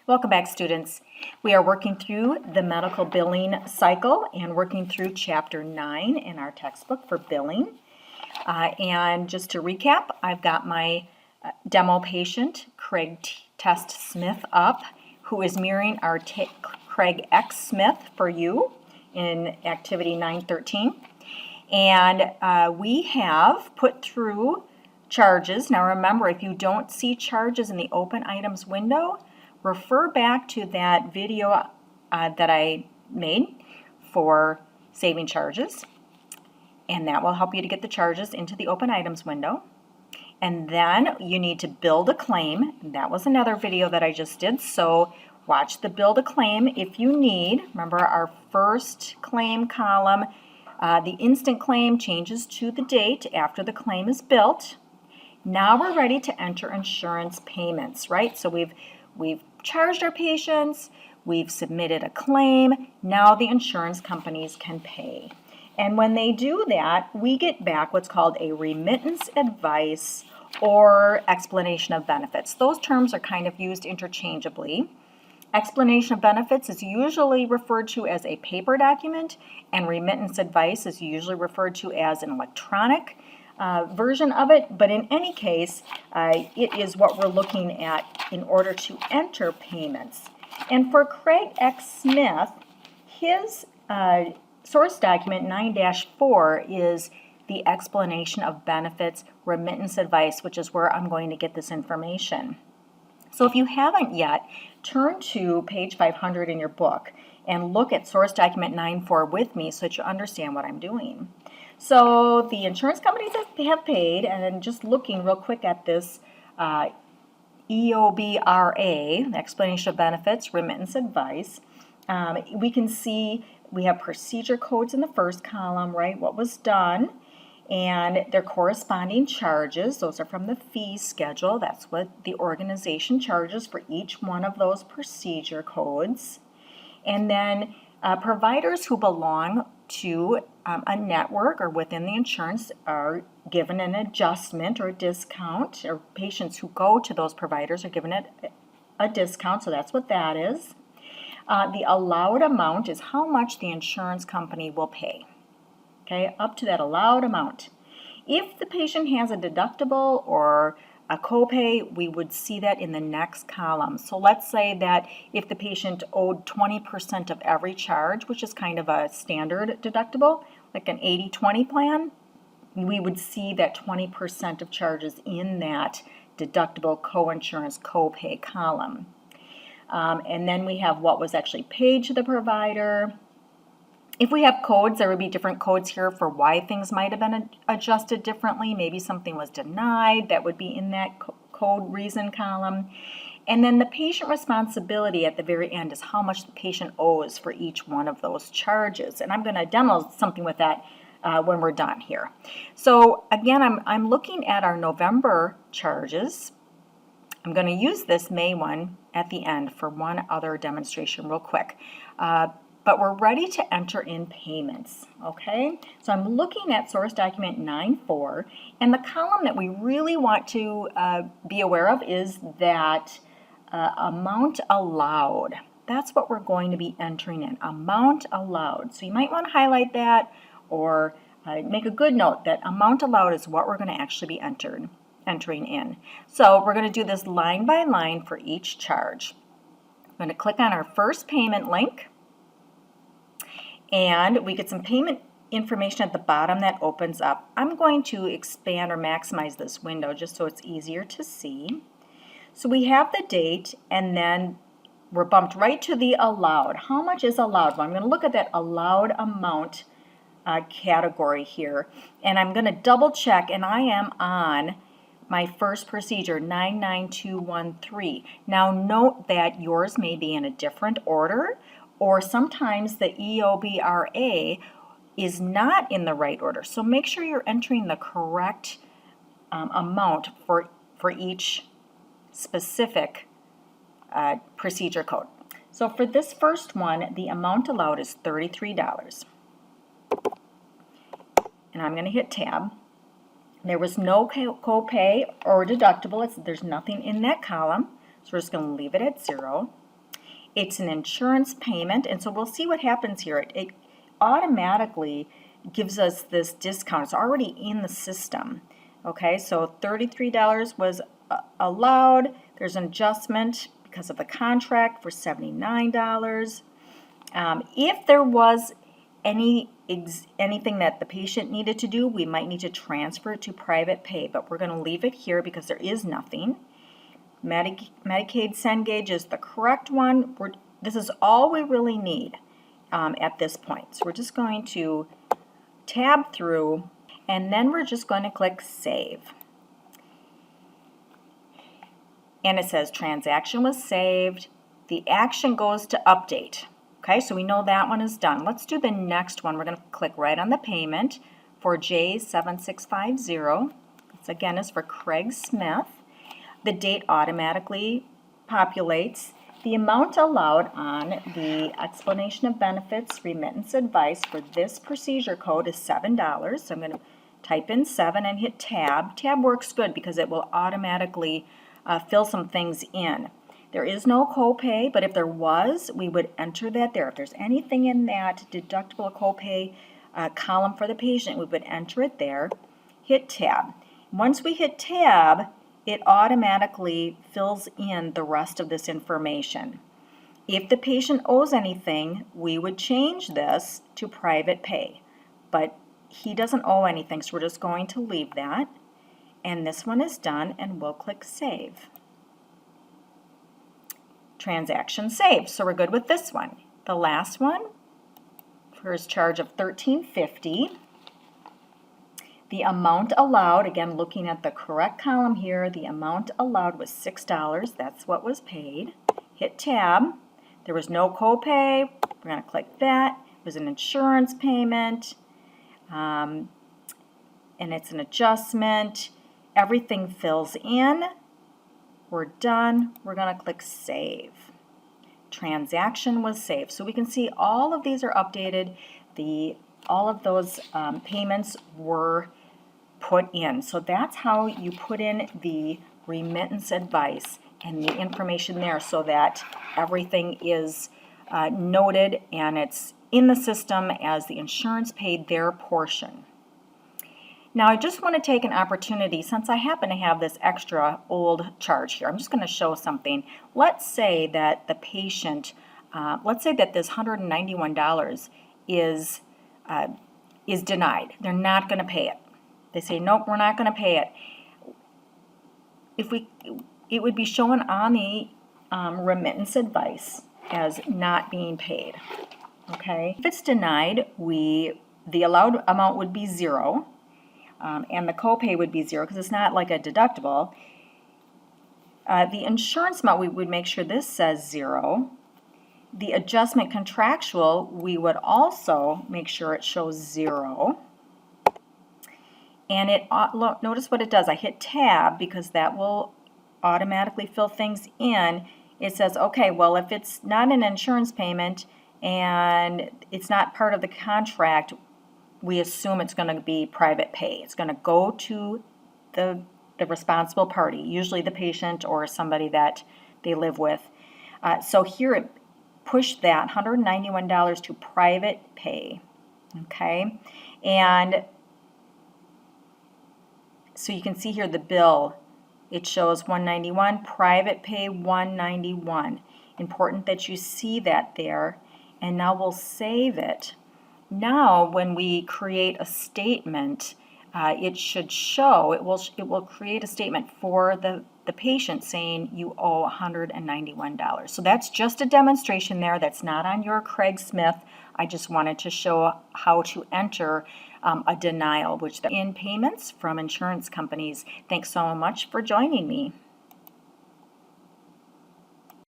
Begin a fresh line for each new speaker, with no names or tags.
Welcome back, students. We are working through the medical billing cycle and working through Chapter 9 in our textbook for billing. And just to recap, I've got my demo patient, Craig Test Smith, up, who is mirroring our Craig X Smith for you in Activity 913. And we have put through charges. Now remember, if you don't see charges in the open items window, refer back to that video that I made for saving charges, and that will help you to get the charges into the open items window. And then you need to build a claim. That was another video that I just did, so watch the build a claim if you need. Remember, our first claim column, the instant claim changes to the date after the claim is built. Now we're ready to enter insurance payments, right? So we've charged our patients, we've submitted a claim, now the insurance companies can pay. And when they do that, we get back what's called a remittance advice or explanation of benefits. Those terms are kind of used interchangeably. Explanation of benefits is usually referred to as a paper document, and remittance advice is usually referred to as an electronic version of it, but in any case, it is what we're looking at in order to enter payments. And for Craig X. Smith, his source document 9-4 is the explanation of benefits remittance advice, which is where I'm going to get this information. So if you haven't yet, turn to page 500 in your book and look at source document 9-4 with me so that you understand what I'm doing. So the insurance companies have paid, and just looking real quick at this EOBRA, the explanation of benefits, remittance advice, we can see we have procedure codes in the first column, right, what was done, and their corresponding charges. Those are from the fee schedule. That's what the organization charges for each one of those procedure codes. And then providers who belong to a network or within the insurance are given an adjustment or a discount, or patients who go to those providers are given a discount, so that's what that is. The allowed amount is how much the insurance company will pay, okay, up to that allowed amount. If the patient has a deductible or a copay, we would see that in the next column. So let's say that if the patient owed 20% of every charge, which is kind of a standard deductible, like an 80-20 plan, we would see that 20% of charges in that deductible coinsurance copay column. And then we have what was actually paid to the provider. If we have codes, there would be different codes here for why things might have been adjusted differently. Maybe something was denied. That would be in that code reason column. And then the patient responsibility at the very end is how much the patient owes for each one of those charges. And I'm going to demo something with that when we're done here. So again, I'm looking at our November charges. I'm going to use this May one at the end for one other demonstration real quick. But we're ready to enter in payments, okay? So I'm looking at source document 9-4, and the column that we really want to be aware of is that amount allowed. That's what we're going to be entering in, amount allowed. So you might want to highlight that or make a good note that amount allowed is what we're going to actually be entering in. So we're going to do this line by line for each charge. I'm going to click on our first payment link, and we get some payment information at the bottom that opens up. I'm going to expand or maximize this window just so it's easier to see. So we have the date, and then we're bumped right to the allowed. How much is allowed? Well, I'm going to look at that allowed amount category here, and I'm going to double check, and I am on my first procedure, 99213. Now note that yours may be in a different order, or sometimes the EOBRA is not in the right order. So make sure you're entering the correct amount for each specific procedure code. So for this first one, the amount allowed is $33. And I'm going to hit tab. There was no copay or deductible. There's nothing in that column, so we're just going to leave it at 0. It's an insurance payment, and so we'll see what happens here. It automatically gives us this discount. It's already in the system. Okay, so $33 was allowed. There's an adjustment because of the contract for $79. If there was anything that the patient needed to do, we might need to transfer it to private pay, but we're going to leave it here because there is nothing. Medicaid Cengage is the correct one. This is all we really need at this point. So we're just going to tab through, and then we're just going to click Save. And it says transaction was saved. The action goes to update. Okay, so we know that one is done. Let's do the next one. We're going to click right on the payment for J7650. This again is for Craig Smith. The date automatically populates. The amount allowed on the explanation of benefits remittance advice for this procedure code is $7. So I'm going to type in 7 and hit tab. Tab works good because it will automatically fill some things in. There is no copay, but if there was, we would enter that there. If there's anything in that deductible copay column for the patient, we would enter it there. Hit tab. Once we hit tab, it automatically fills in the rest of this information. If the patient owes anything, we would change this to private pay, but he doesn't owe anything, so we're just going to leave that. And this one is done, and we'll click Save. Transaction saved, so we're good with this one. The last one, for his charge of $13.50. The amount allowed, again looking at the correct column here, the amount allowed was $6. That's what was paid. Hit tab. There was no copay. We're going to click that. It was an insurance payment, and it's an adjustment. Everything fills in. We're done. We're going to click Save. Transaction was saved. So we can see all of these are updated. All of those payments were put in. So that's how you put in the remittance advice and the information there so that everything is noted and it's in the system as the insurance paid their portion. Now I just want to take an opportunity, since I happen to have this extra old charge here, I'm just going to show something. Let's say that the patient, let's say that this $191 is denied. They're not going to pay it. They say, nope, we're not going to pay it. It would be shown on the remittance advice as not being paid. Okay. If it's denied, the allowed amount would be 0. And the copay would be 0 because it's not like a deductible. The insurance amount, we would make sure this says 0. The adjustment contractual, we would also make sure it shows 0. And notice what it does. I hit tab because that will automatically fill things in. It says, okay, well, if it's not an insurance payment and it's not part of the contract, we assume it's going to be private pay. It's going to go to the responsible party, usually the patient or somebody that they live with. So here it pushed that $191 to private pay. Okay, and so you can see here the bill. It shows $191, private pay $191. Important that you see that there. And now we'll save it. Now, when we create a statement, it should show, it will create a statement for the patient saying you owe $191. So that's just a demonstration there. That's not on your Craig Smith. I just wanted to show how to enter a denial, which in payments from insurance companies. Thanks so much for joining me.